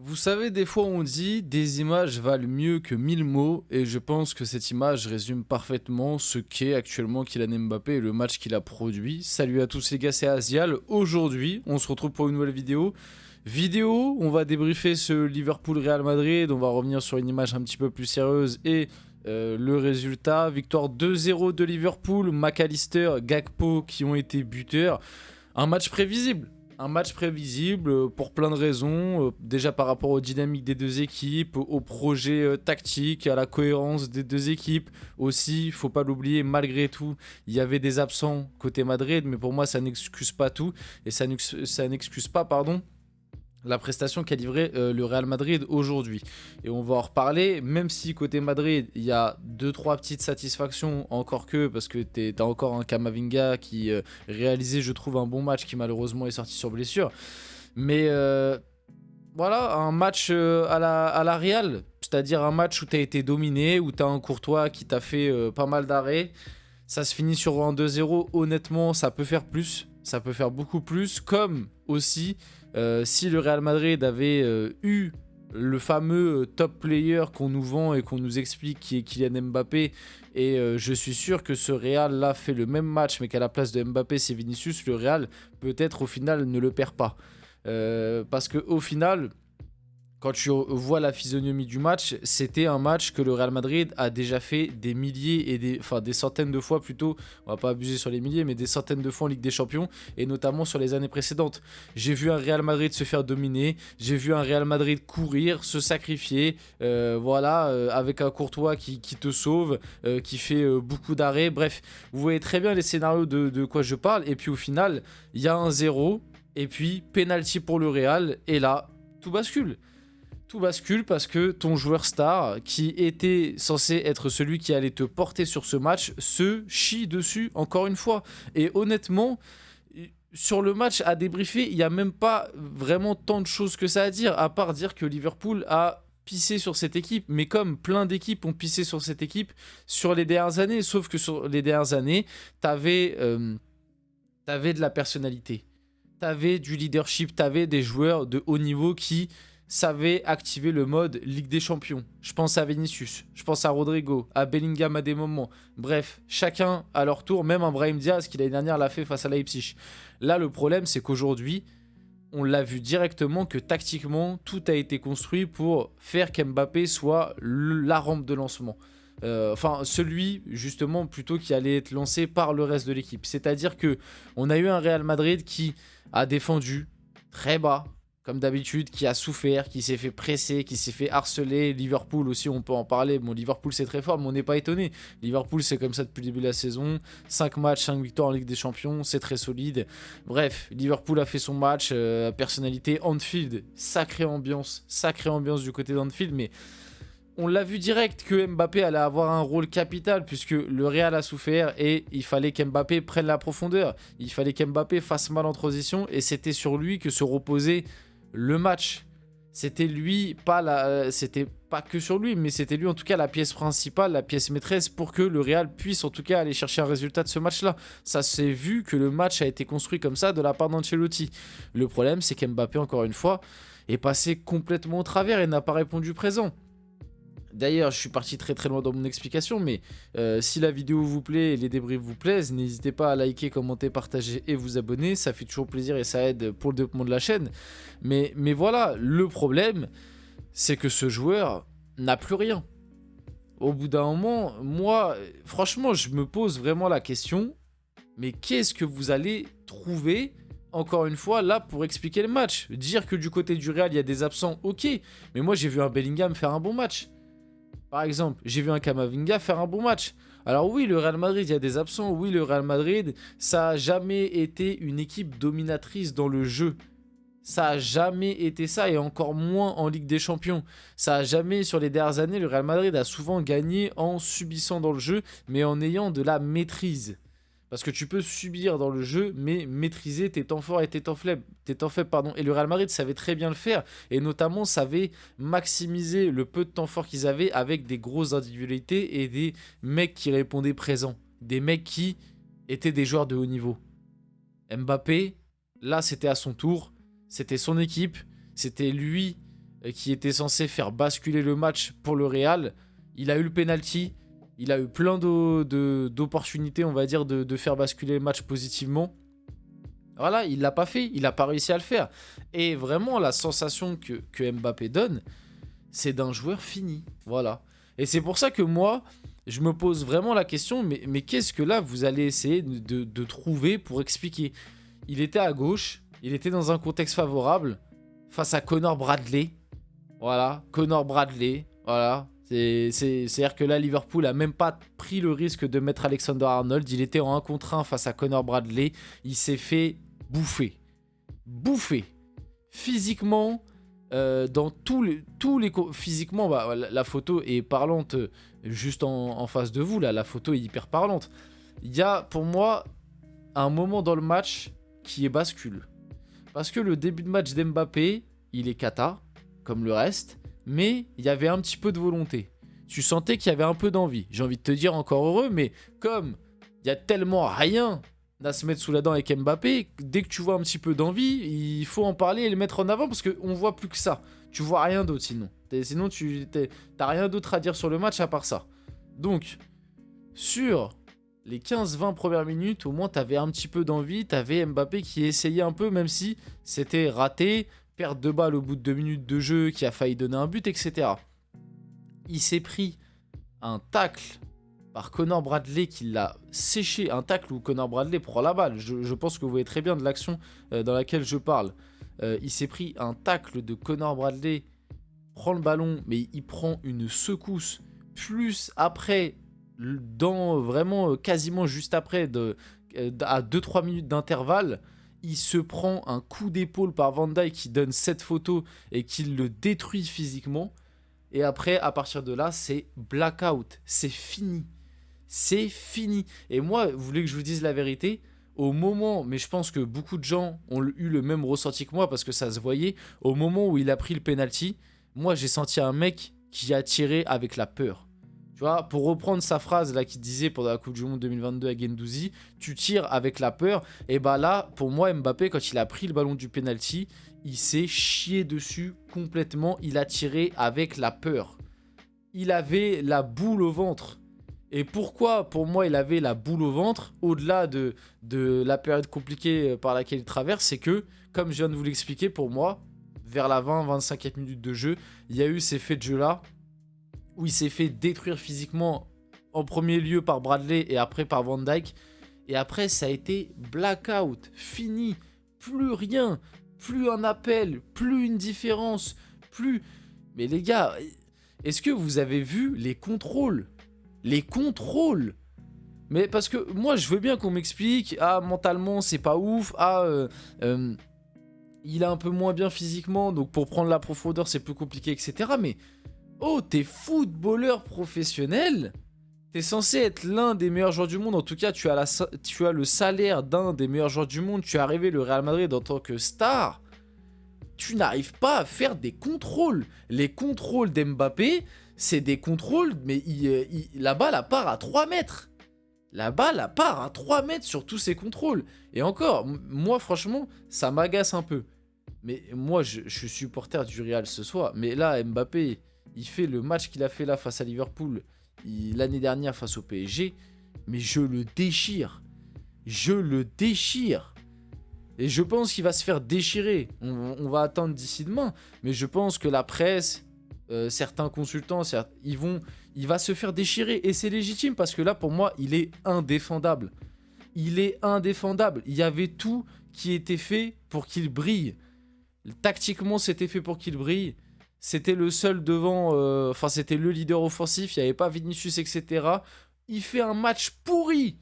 Vous savez, des fois on dit des images valent mieux que 1000 mots et je pense que cette image résume parfaitement ce qu'est actuellement Kylian Mbappé et le match qu'il a produit. Salut à tous les gars, c'est Asial. Aujourd'hui, on se retrouve pour une nouvelle vidéo. On va débriefer ce Liverpool-Real Madrid, on va revenir sur une image un petit peu plus sérieuse et le résultat. Victoire 2-0 de Liverpool, McAllister, Gakpo qui ont été buteurs. Un match prévisible. Un match prévisible pour plein de raisons, déjà par rapport aux dynamiques des deux équipes, au projet tactique, à la cohérence des deux équipes. Aussi, faut pas l'oublier, malgré tout, il y avait des absents côté Madrid, mais pour moi ça n'excuse pas tout, et ça n'excuse pas, pardon, la prestation qu'a livré le Real Madrid aujourd'hui. Et on va en reparler, même si côté Madrid, il y a 2-3 petites satisfactions, encore que, parce que t'as encore un Camavinga qui réalisait, je trouve, un bon match, qui malheureusement est sorti sur blessure. Mais voilà, un match à la Real, c'est-à-dire un match où t'as été dominé, où t'as un Courtois qui t'a fait pas mal d'arrêts. Ça se finit sur un 2-0, honnêtement, ça peut faire plus, ça peut faire beaucoup plus, comme aussi si le Real Madrid avait eu le fameux top player qu'on nous vend et qu'on nous explique qui est Kylian Mbappé, et je suis sûr que ce Real là fait le même match mais qu'à la place de Mbappé c'est Vinicius, le Real peut-être au final ne le perd pas. Parce que au final, quand tu vois la physionomie du match, c'était un match que le Real Madrid a déjà fait des milliers et des centaines de fois plutôt, on va pas abuser sur les milliers, mais des centaines de fois en Ligue des Champions, et notamment sur les années précédentes. J'ai vu un Real Madrid se faire dominer, j'ai vu un Real Madrid courir, se sacrifier, avec un Courtois qui te sauve, qui fait beaucoup d'arrêts, bref, vous voyez très bien les scénarios de quoi je parle, et puis au final, il y a un 0, et puis penalty pour le Real, et là, tout bascule. Tout bascule parce que ton joueur star, qui était censé être celui qui allait te porter sur ce match, se chie dessus encore une fois. Et honnêtement, sur le match à débriefer, il n'y a même pas vraiment tant de choses que ça à dire, à part dire que Liverpool a pissé sur cette équipe, mais comme plein d'équipes ont pissé sur cette équipe sur les dernières années, sauf que sur les dernières années, t'avais de la personnalité, t'avais du leadership, t'avais des joueurs de haut niveau qui savait activer le mode Ligue des Champions. Je pense à Vinicius, je pense à Rodrigo, à Bellingham à des moments. Bref, chacun à leur tour, même un Brahim Diaz qui l'année dernière l'a fait face à Leipzig. Là, le problème, c'est qu'aujourd'hui, on l'a vu directement que tactiquement, tout a été construit pour faire qu'Mbappé soit la rampe de lancement. Celui justement plutôt qui allait être lancé par le reste de l'équipe. C'est-à-dire que on a eu un Real Madrid qui a défendu très bas, comme d'habitude, qui a souffert, qui s'est fait presser, qui s'est fait harceler. Liverpool aussi, on peut en parler. Bon, Liverpool, c'est très fort, mais on n'est pas étonné. Liverpool, c'est comme ça depuis le début de la saison. 5 matchs, 5 victoires en Ligue des Champions, c'est très solide. Bref, Liverpool a fait son match. Personnalité, Anfield, sacrée ambiance du côté d'Anfield, mais on l'a vu direct que Mbappé allait avoir un rôle capital puisque le Real a souffert et il fallait qu'Mbappé prenne la profondeur. Il fallait qu'Mbappé fasse mal en transition et c'était sur lui que se reposait le match. C'était lui, c'était pas que sur lui, mais c'était lui en tout cas la pièce principale, la pièce maîtresse pour que le Real puisse en tout cas aller chercher un résultat de ce match-là. Ça s'est vu que le match a été construit comme ça de la part d'Ancelotti. Le problème, c'est qu'Mbappé, encore une fois, est passé complètement au travers et n'a pas répondu présent. D'ailleurs, je suis parti très très loin dans mon explication, mais si la vidéo vous plaît et les débriefs vous plaisent, n'hésitez pas à liker, commenter, partager et vous abonner. Ça fait toujours plaisir et ça aide pour le développement de la chaîne. Mais voilà, le problème, c'est que ce joueur n'a plus rien. Au bout d'un moment, moi, franchement, je me pose vraiment la question, mais qu'est-ce que vous allez trouver encore une fois là pour expliquer le match? Dire que du côté du Real, il y a des absents, ok, mais moi j'ai vu un Bellingham faire un bon match. Par exemple, j'ai vu un Camavinga faire un bon match. Alors oui, le Real Madrid, il y a des absents. Oui, le Real Madrid, ça a jamais été une équipe dominatrice dans le jeu. Ça a jamais été ça, et encore moins en Ligue des Champions. Ça a jamais, sur les dernières années, le Real Madrid a souvent gagné en subissant dans le jeu, mais en ayant de la maîtrise. Parce que tu peux subir dans le jeu, mais maîtriser tes temps forts et tes temps faibles. Et le Real Madrid savait très bien le faire. Et notamment, savait maximiser le peu de temps fort qu'ils avaient avec des grosses individualités et des mecs qui répondaient présents. Des mecs qui étaient des joueurs de haut niveau. Mbappé, là, c'était à son tour. C'était son équipe. C'était lui qui était censé faire basculer le match pour le Real. Il a eu le penalty, il a eu plein d'opportunités, on va dire, de faire basculer le match positivement. Voilà, il l'a pas fait, il n'a pas réussi à le faire. Et vraiment, la sensation que Mbappé donne, c'est d'un joueur fini. Voilà. Et c'est pour ça que moi, je me pose vraiment la question, mais qu'est-ce que là, vous allez essayer de trouver pour expliquer? Il était à gauche, il était dans un contexte favorable, face à Connor Bradley. Voilà, Connor Bradley, voilà. C'est-à-dire que là, Liverpool a même pas pris le risque de mettre Alexander-Arnold. Il était en 1 contre 1 face à Connor Bradley. Il s'est fait bouffer. Bouffer. Physiquement, dans physiquement, bah, la photo est parlante juste en face de vous. Là, la photo est hyper parlante. Il y a, pour moi, un moment dans le match qui est bascule. Parce que le début de match d'Mbappé, il est cata, comme le reste. Mais il y avait un petit peu de volonté. Tu sentais qu'il y avait un peu d'envie. J'ai envie de te dire encore heureux, mais comme il y a tellement rien à se mettre sous la dent avec Mbappé, dès que tu vois un petit peu d'envie, il faut en parler et le mettre en avant parce qu'on voit plus que ça. Tu vois rien d'autre sinon. Sinon, t'as rien d'autre à dire sur le match à part ça. Donc, sur les 15-20 premières minutes, au moins t'avais un petit peu d'envie. T'avais Mbappé qui essayait un peu, même si c'était raté. Perte de balle au bout de 2 minutes de jeu qui a failli donner un but, etc. Il s'est pris un tacle par Connor Bradley qui l'a séché. Un tacle où Connor Bradley prend la balle. Je pense que vous voyez très bien de l'action dans laquelle je parle. Il s'est pris un tacle de Connor Bradley, prend le ballon, mais il prend une secousse. Plus après, vraiment quasiment juste après, à 2-3 minutes d'intervalle, il se prend un coup d'épaule par Van Dijk qui donne cette photo et qui le détruit physiquement. Et après, à partir de là, c'est blackout. C'est fini. C'est fini. Et moi, vous voulez que je vous dise la vérité? Au moment, mais je pense que beaucoup de gens ont eu le même ressenti que moi parce que ça se voyait, au moment où il a pris le penalty, moi j'ai senti un mec qui a tiré avec la peur. Tu vois, pour reprendre sa phrase là qui disait pendant la Coupe du Monde 2022 à Guendouzi, tu tires avec la peur. Et bah là, pour moi, Mbappé, quand il a pris le ballon du penalty, il s'est chié dessus complètement. Il a tiré avec la peur. Il avait la boule au ventre. Et pourquoi, pour moi, il avait la boule au ventre, au-delà de la période compliquée par laquelle il traverse, c'est que, comme je viens de vous l'expliquer, pour moi, vers la 20-25e minute de jeu, il y a eu ces faits de jeu-là, où il s'est fait détruire physiquement en premier lieu par Bradley et après par Van Dijk. Et après, ça a été blackout, fini, plus rien, plus un appel, plus une différence, plus... Mais les gars, est-ce que vous avez vu les contrôles? Les contrôles! Mais parce que moi, je veux bien qu'on m'explique, ah, mentalement, c'est pas ouf, ah, il est un peu moins bien physiquement, donc pour prendre la profondeur, c'est plus compliqué, etc. Mais... oh, t'es footballeur professionnel. T'es censé être l'un des meilleurs joueurs du monde. En tout cas, tu as le salaire d'un des meilleurs joueurs du monde. Tu es arrivé le Real Madrid en tant que star. Tu n'arrives pas à faire des contrôles. Les contrôles d'Mbappé, c'est des contrôles, mais la balle, elle part à 3 mètres. La balle, elle part à 3 mètres sur tous ces contrôles. Et encore, moi, franchement, ça m'agace un peu. Mais moi, je suis supporter du Real ce soir. Mais là, Mbappé... il fait le match qu'il a fait là face à Liverpool l'année dernière face au PSG, mais je le déchire. Je le déchire. Et je pense qu'il va se faire déchirer. On va attendre d'ici demain, mais je pense que la presse, certains consultants, il va se faire déchirer. Et c'est légitime parce que là, pour moi, il est indéfendable. Il est indéfendable. Il y avait tout qui était fait pour qu'il brille. Tactiquement, c'était fait pour qu'il brille. C'était le seul devant, c'était le leader offensif, il n'y avait pas Vinicius, etc. Il fait un match pourri,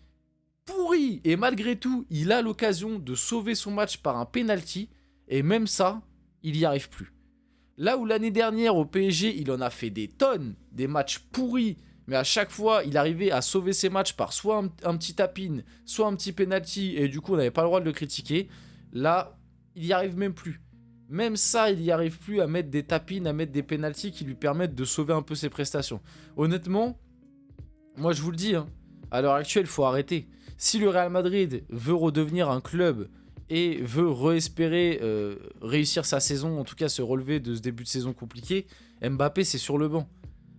et malgré tout, il a l'occasion de sauver son match par un penalty, et même ça, il n'y arrive plus. Là où l'année dernière, au PSG, il en a fait des tonnes, des matchs pourris, mais à chaque fois, il arrivait à sauver ses matchs par soit un petit tap-in, soit un petit penalty, et du coup, on n'avait pas le droit de le critiquer. Là, il n'y arrive même plus. Même ça, il n'y arrive plus à mettre des tap-ins, à mettre des pénaltys qui lui permettent de sauver un peu ses prestations. Honnêtement, moi je vous le dis, hein, à l'heure actuelle, il faut arrêter. Si le Real Madrid veut redevenir un club et veut réespérer réussir sa saison, en tout cas se relever de ce début de saison compliqué, Mbappé c'est sur le banc.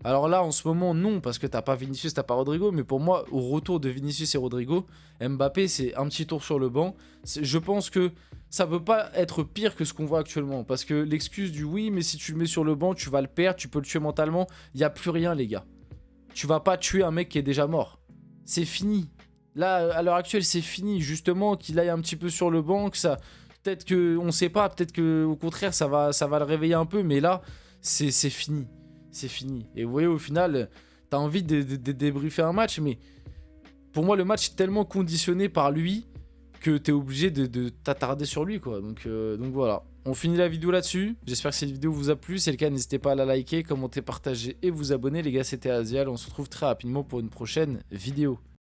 Alors là en ce moment non, parce que t'as pas Vinicius, t'as pas Rodrigo, mais pour moi au retour de Vinicius et Rodrigo, Mbappé c'est un petit tour sur le banc. Je pense que ça peut pas être pire que ce qu'on voit actuellement, parce que l'excuse du oui mais si tu le mets sur le banc tu vas le perdre, tu peux le tuer mentalement, il y a plus rien les gars. Tu vas pas tuer un mec qui est déjà mort, c'est fini. Là à l'heure actuelle c'est fini, justement qu'il aille un petit peu sur le banc, que ça... Peut-être que, on sait pas, peut-être que au contraire ça va le réveiller un peu, mais là c'est fini. C'est fini. Et vous voyez, au final, t'as envie de débriefer un match, mais pour moi, le match est tellement conditionné par lui que t'es obligé de t'attarder sur lui, quoi. Donc voilà. On finit la vidéo là-dessus. J'espère que cette vidéo vous a plu. Si c'est le cas, n'hésitez pas à la liker, commenter, partager et vous abonner. Les gars, c'était Azial. On se retrouve très rapidement pour une prochaine vidéo.